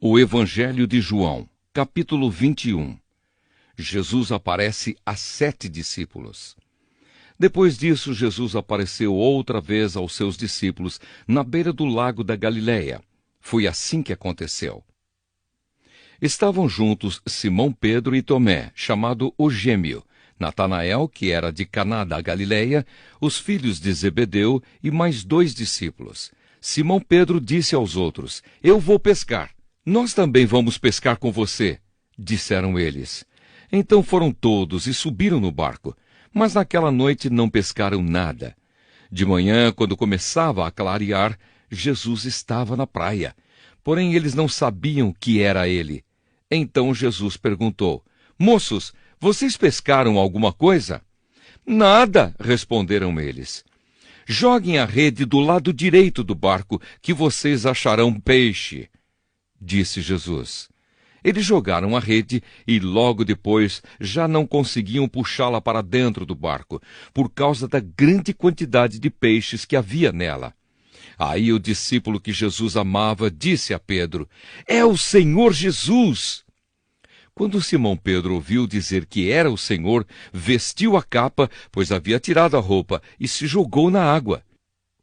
O Evangelho de João, capítulo 21. Jesus aparece a 7 discípulos. Depois disso, Jesus apareceu outra vez aos seus discípulos na beira do lago da Galileia. Foi assim que aconteceu. Estavam juntos Simão Pedro e Tomé, chamado o Gêmeo, Natanael, que era de Caná da Galileia, os filhos de Zebedeu e mais 2 discípulos. Simão Pedro disse aos outros: "Eu vou pescar." "Nós também vamos pescar com você", disseram eles. Então foram todos e subiram no barco, mas naquela noite não pescaram nada. De manhã, quando começava a clarear, Jesus estava na praia. Porém, eles não sabiam que era ele. Então Jesus perguntou: "Moços, vocês pescaram alguma coisa?" "Nada", responderam eles. "Joguem a rede do lado direito do barco, que vocês acharão peixe", disse Jesus. Eles jogaram a rede e logo depois já não conseguiam puxá-la para dentro do barco, por causa da grande quantidade de peixes que havia nela. Aí o discípulo que Jesus amava disse a Pedro: "É o Senhor Jesus!" Quando Simão Pedro ouviu dizer que era o Senhor, vestiu a capa, pois havia tirado a roupa, e se jogou na água.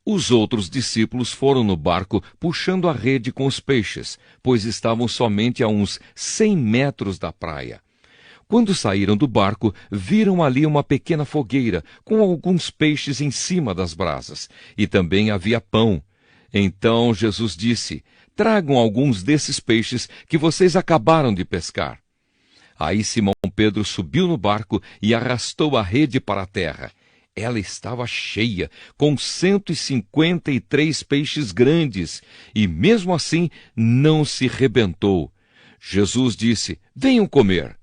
Os outros discípulos foram no barco puxando a rede com os peixes, pois estavam somente a uns 100 metros da praia. Quando saíram do barco, viram ali uma pequena fogueira, com alguns peixes em cima das brasas, e também havia pão. Então Jesus disse: "Tragam alguns desses peixes que vocês acabaram de pescar." Aí Simão Pedro subiu no barco e arrastou a rede para a terra. Ela estava cheia, com 153 peixes grandes, e mesmo assim não se rebentou. Jesus disse: "Venham comer."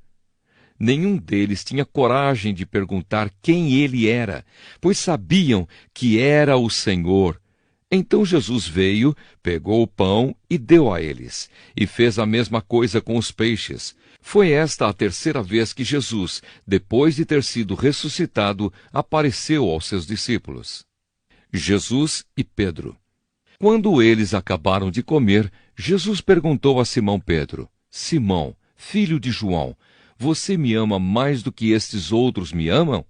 Nenhum deles tinha coragem de perguntar quem ele era, pois sabiam que era o Senhor. Então Jesus veio, pegou o pão e deu a eles, e fez a mesma coisa com os peixes. Foi esta a 3ª vez que Jesus, depois de ter sido ressuscitado, apareceu aos seus discípulos. Jesus e Pedro. Quando eles acabaram de comer, Jesus perguntou a Simão Pedro: "Simão, filho de João, você me ama mais do que estes outros me amam?"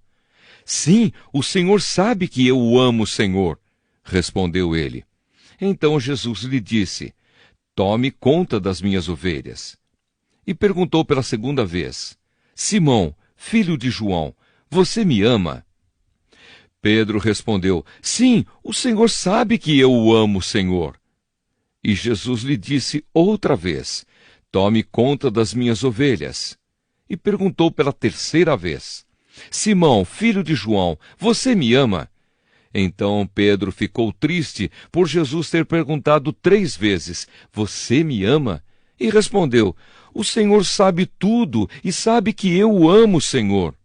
"Sim, o Senhor sabe que eu o amo, Senhor", respondeu ele. Então Jesus lhe disse: "Tome conta das minhas ovelhas." E perguntou pela 2ª vez: "Simão, filho de João, você me ama?" Pedro respondeu: "Sim, o Senhor sabe que eu o amo, Senhor." E Jesus lhe disse outra vez: "Tome conta das minhas ovelhas." E perguntou pela 3ª vez: "Simão, filho de João, você me ama?" Então Pedro ficou triste por Jesus ter perguntado 3 vezes: "Você me ama?" E respondeu: "O Senhor sabe tudo e sabe que eu o amo, Senhor."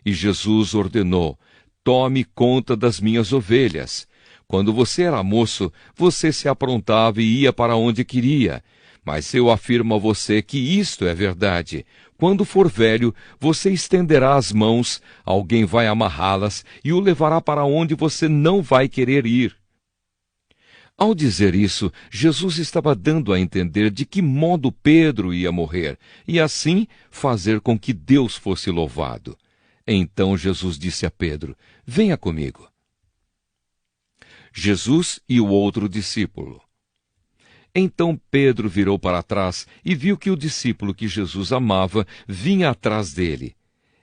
E Jesus ordenou: "Tome conta das minhas ovelhas. Quando você era moço, você se aprontava e ia para onde queria. Mas eu afirmo a você que isto é verdade. Quando for velho, você estenderá as mãos, alguém vai amarrá-las e o levará para onde você não vai querer ir." Ao dizer isso, Jesus estava dando a entender de que modo Pedro ia morrer, e assim fazer com que Deus fosse louvado. Então Jesus disse a Pedro: "Venha comigo." Jesus e o outro discípulo. Então Pedro virou para trás e viu que o discípulo que Jesus amava vinha atrás dele.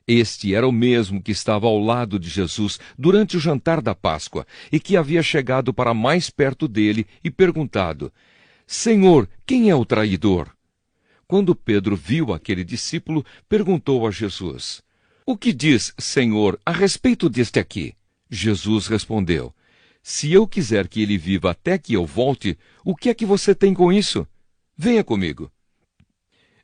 Este era o mesmo que estava ao lado de Jesus durante o jantar da Páscoa e que havia chegado para mais perto dele e perguntado: "Senhor, quem é o traidor?" Quando Pedro viu aquele discípulo, perguntou a Jesus: "O que diz, Senhor, a respeito deste aqui?" Jesus respondeu: "Se eu quiser que ele viva até que eu volte, o que é que você tem com isso? Venha comigo."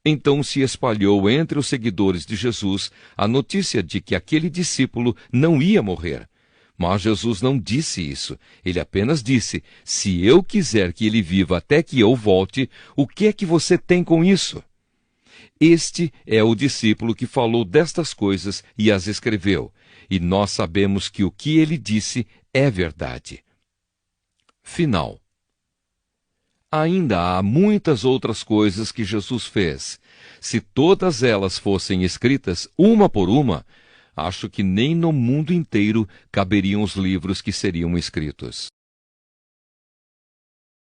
Então se espalhou entre os seguidores de Jesus a notícia de que aquele discípulo não ia morrer. Mas Jesus não disse isso. Ele apenas disse: "Se eu quiser que ele viva até que eu volte, o que é que você tem com isso?" Este é o discípulo que falou destas coisas e as escreveu. E nós sabemos que o que ele disse é verdade. Final. Ainda há muitas outras coisas que Jesus fez. Se todas elas fossem escritas, uma por uma, acho que nem no mundo inteiro caberiam os livros que seriam escritos.